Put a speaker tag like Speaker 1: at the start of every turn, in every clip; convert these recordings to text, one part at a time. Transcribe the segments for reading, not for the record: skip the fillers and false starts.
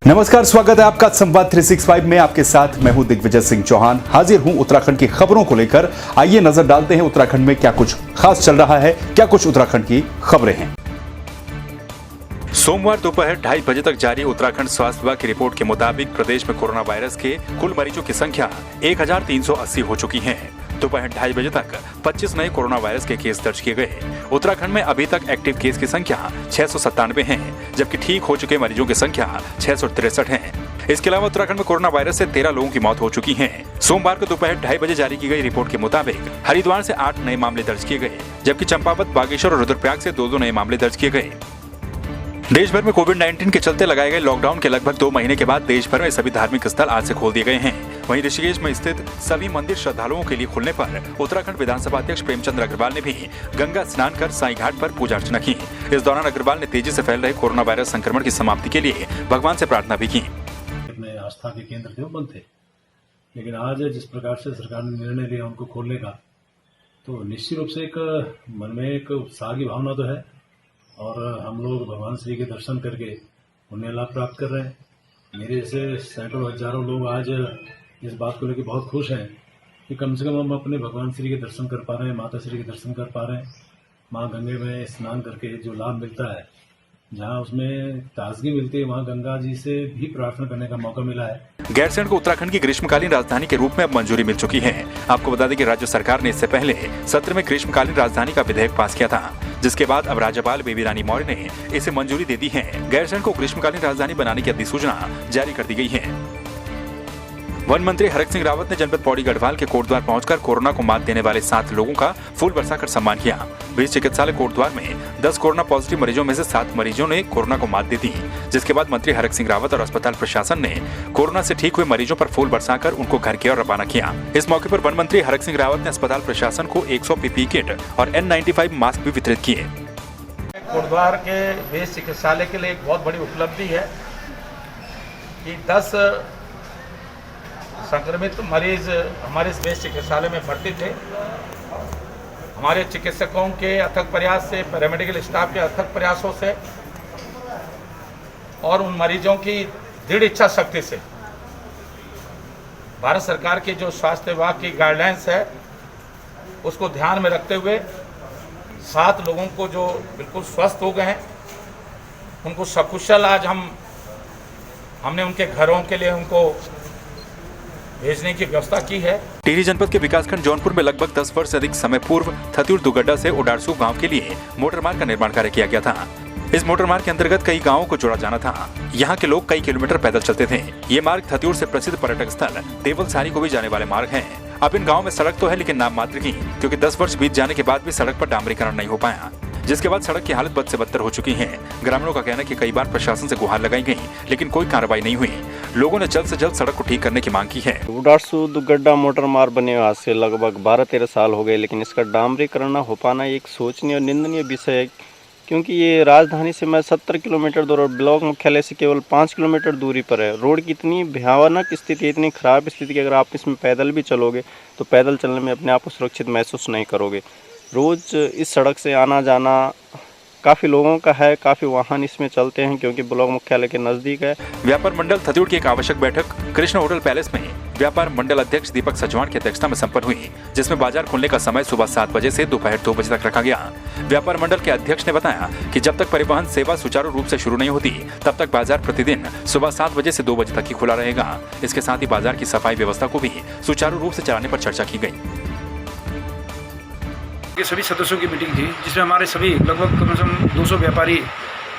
Speaker 1: नमस्कार, स्वागत है आपका संवाद 365 में। आपके साथ मैं हूं दिग्विजय सिंह चौहान। हाजिर हूं उत्तराखंड की खबरों को लेकर। आइए नजर डालते हैं उत्तराखंड में क्या कुछ खास चल रहा है, क्या कुछ उत्तराखंड की खबरें हैं। सोमवार दोपहर 2:30 बजे तक जारी उत्तराखंड स्वास्थ्य विभाग की रिपोर्ट के मुताबिक प्रदेश में कोरोना वायरस के कुल मरीजों की संख्या 1380 हो चुकी है। दोपहर 2:30 बजे तक 25 नए कोरोना वायरस के केस दर्ज किए गए। उत्तराखंड में अभी तक एक्टिव केस की संख्या 697 है, जबकि ठीक हो चुके मरीजों की संख्या 663 है। इसके अलावा उत्तराखंड में कोरोना वायरस से 13 लोगों की मौत हो चुकी है। सोमवार को दोपहर 2:30 बजे जारी की गई रिपोर्ट के मुताबिक हरिद्वार से 8 नए मामले दर्ज किए गए, जबकि चंपावत, बागेश्वर और रुद्रप्रयाग से 2 नए मामले दर्ज किए गए। देश भर में कोविड-19 के चलते लगाए गए लॉकडाउन के लगभग 2 महीने के बाद देश भर में सभी धार्मिक स्थल आज से खोल दिए गए हैं। वहीं ऋषिकेश में स्थित सभी मंदिर श्रद्धालुओं के लिए खुलने पर उत्तराखंड विधानसभा अध्यक्ष प्रेमचंद अग्रवाल ने भी गंगा स्नान कर साई घाट पर पूजा अर्चना की। इस दौरान अग्रवाल ने तेजी से फैल रहे कोरोना वायरस संक्रमण की समाप्ति के लिए भगवान से प्रार्थना भी की।
Speaker 2: अपने आस्था के केंद्र थे वो बंद थे, लेकिन आज जिस प्रकार से सरकार ने निर्णय लिया उनको खोलने का, तो निश्चित रूप से एक मन में एक उत्साह की भावना तो है और हम लोग भगवान श्री के दर्शन करके पुण्य लाभ प्राप्त कर रहे हैं। मेरे जैसे सैकड़ों हजारों लोग आज इस बात को लेकर बहुत खुश हैं कि कम से कम हम अपने भगवान श्री के दर्शन कर पा रहे हैं, माता श्री के दर्शन कर पा रहे हैं। माँ गंगे में स्नान करके जो लाभ मिलता है, जहाँ उसमें ताजगी मिलती है, वहाँ गंगा जी से भी प्रार्थना करने का मौका मिला है।
Speaker 1: गैरसैंण को उत्तराखंड की ग्रीष्मकालीन राजधानी के रूप में अब मंजूरी मिल चुकी है। आपको बता दें कि राज्य सरकार ने इससे पहले सत्र में ग्रीष्मकालीन राजधानी का विधेयक पास किया था, जिसके बाद अब राज्यपाल बेबी रानी मौर्य ने इसे मंजूरी दे दी है। गैरसैंण को ग्रीष्मकालीन राजधानी बनाने की अधिसूचना जारी कर दी गई है। वन मंत्री हरक सिंह रावत ने जनपद पौड़ी गढ़वाल के कोटद्वार पहुंचकर कोरोना को मात देने वाले 7 लोगों का फूल बरसाकर सम्मान किया। बीच चिकित्सालय कोटद्वार में 10 कोरोना पॉजिटिव मरीजों में से 7 मरीजों ने कोरोना को मात दे दी, जिसके बाद मंत्री हरक सिंह रावत और अस्पताल प्रशासन ने कोरोना से ठीक हुए मरीजों पर फूल बरसाकर उनको घर की ओर रवाना किया। इस मौके पर वन मंत्री हरक सिंह रावत ने अस्पताल प्रशासन को 100 पीपीई किट और N95 मास्क भी वितरित किए।
Speaker 3: कोटद्वार के बेस चिकित्सालय के लिए एक बहुत बड़ी उपलब्धि है कि 10 संक्रमित मरीज हमारे इस बेस चिकित्सालय में भर्ती थे। हमारे चिकित्सकों के अथक प्रयास से, पैरामेडिकल स्टाफ के अथक प्रयासों से और उन मरीजों की दृढ़ इच्छा शक्ति से भारत सरकार की जो स्वास्थ्य विभाग की गाइडलाइंस है उसको ध्यान में रखते हुए 7 लोगों को जो बिल्कुल स्वस्थ हो गए हैं, उनको सकुशल आज हमने उनके घरों के लिए उनको भेजने की व्यवस्था की है।
Speaker 1: टिहरी जनपद के विकासखंड जौनपुर में लगभग 10 वर्ष से अधिक समय पूर्व थत्यूर दुगड्डा से उडारसू गांव के लिए मोटर मार्ग का निर्माण कार्य किया गया था। इस मोटर मार्ग के अंतर्गत कई गांवों को जोड़ा जाना था। यहाँ के लोग कई किलोमीटर पैदल चलते थे। ये मार्ग थत्यूर से प्रसिद्ध पर्यटक स्थल देवलसारी को भी जाने वाले मार्ग है। अब इन गाँव में सड़क तो है, लेकिन नाम मात्र की, क्योंकि 10 वर्ष बीत जाने के बाद भी सड़क पर डामरीकरण नहीं हो पाया, जिसके बाद सड़क की हालत बद से बदतर हो चुकी है। ग्रामीणों का कहना है कि कई बार प्रशासन से गुहार लगाई गई, लेकिन कोई कार्रवाई नहीं हुई। लोगों ने जल्द से जल्द सड़क को ठीक करने की मांग की है।
Speaker 4: उडारसू दुगड्डा मोटर मार्ग बने आज से लगभग 12-13 साल हो गए, लेकिन इसका डामरीकरण न हो पाना एक सोचनीय और निंदनीय विषय है, क्योंकि ये राजधानी से मैं 70 किलोमीटर दूर और ब्लॉक मुख्यालय से केवल 5 किलोमीटर दूरी पर है। रोड की इतनी भयानक स्थिति, इतनी खराब स्थिति कि अगर आप इसमें पैदल भी चलोगे तो पैदल चलने में अपने आप को सुरक्षित महसूस नहीं करोगे। रोज़ इस सड़क से आना जाना काफ़ी लोगों का है, काफ़ी वाहन इसमें चलते हैं क्योंकि ब्लॉक मुख्यालय के नज़दीक है।
Speaker 1: व्यापार मंडल थत्यूर की एक आवश्यक बैठक कृष्ण होटल पैलेस में व्यापार मंडल अध्यक्ष दीपक सचवान की अध्यक्षता में संपन्न हुई, जिसमें बाजार खुलने का समय सुबह 7 बजे से दोपहर 2 बजे तक रखा गया। व्यापार मंडल के अध्यक्ष ने बताया कि जब तक परिवहन सेवा सुचारू रूप से शुरू नहीं होती, तब तक बाजार प्रतिदिन सुबह 7 बजे से 2 बजे तक ही खुला रहेगा। इसके साथ ही बाजार की सफाई व्यवस्था को भी सुचारू रूप से चलाने पर चर्चा की गई।
Speaker 5: के सभी सदस्यों की मीटिंग थी, जिसमें हमारे सभी लगभग कम से कम 200 व्यापारी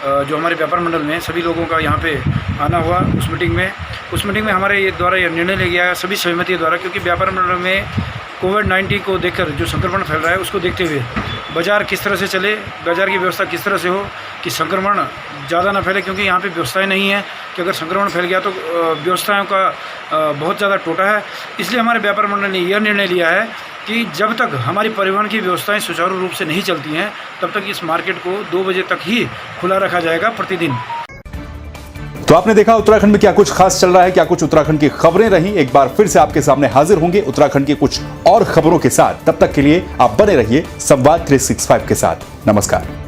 Speaker 5: जो हमारे व्यापार मंडल में सभी लोगों का यहाँ पे आना हुआ। उस मीटिंग में हमारे द्वारा यह निर्णय लिया गया सभी सहमति द्वारा, क्योंकि व्यापार मंडल में कोविड-19 को देखकर जो संक्रमण फैल रहा है उसको देखते हुए बाज़ार किस तरह से चले, बाज़ार की व्यवस्था किस तरह से हो कि संक्रमण ज़्यादा ना फैले, क्योंकि यहाँ पे व्यवस्थाएं नहीं है कि अगर संक्रमण फैल गया तो व्यवस्थाओं का बहुत ज़्यादा टोटा है। इसलिए हमारे व्यापार मंडल ने यह निर्णय लिया है कि जब तक हमारी परिवहन की व्यवस्थाएं सुचारू रूप से नहीं चलती हैं, तब तक इस मार्केट को 2 बजे तक ही खुला रखा जाएगा प्रतिदिन।
Speaker 1: तो आपने देखा उत्तराखंड में क्या कुछ खास चल रहा है, क्या कुछ उत्तराखंड की खबरें रही। एक बार फिर से आपके सामने हाजिर होंगे उत्तराखंड की कुछ और खबरों के साथ। तब तक के लिए आप बने रहिए संवाद 365 के साथ। नमस्कार।